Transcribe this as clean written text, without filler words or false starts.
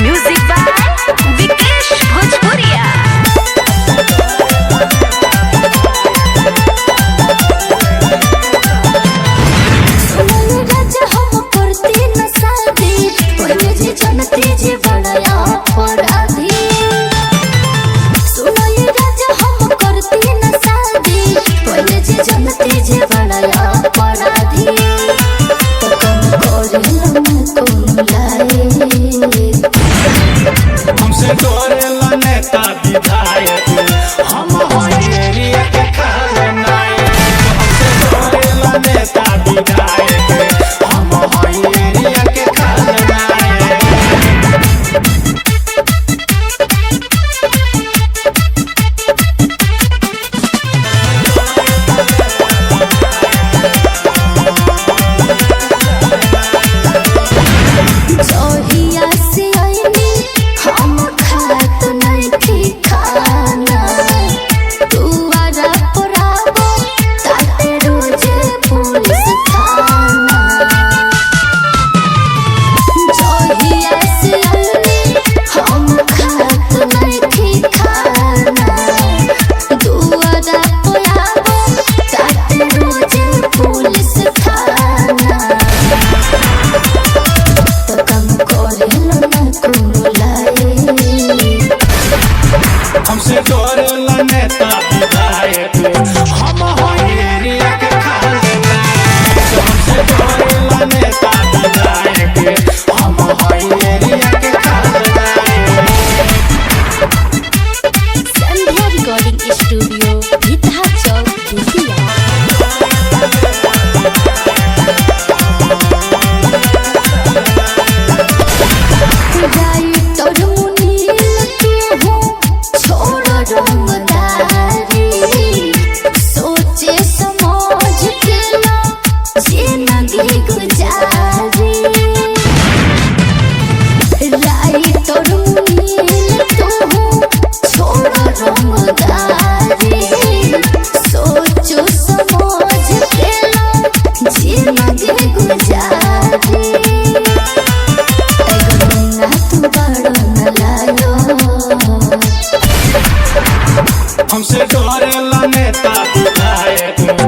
Music by Vikesh भोजपुरिया। हमसे डरेला नेता विधायक हम एरिया के खलनायक। हमसे डरेला नेता विधायक हम एरिया के खलनायक। हमसे डरेला नेता विधायक हम एरिया के खलनायक। हमसे डरेला नेता विधायक हम एरिया के खलनायक। संध्या रिकॉर्डिंग स्टूडियो भितहा चौक बेतिया। हमसे डरेला नेता विधायक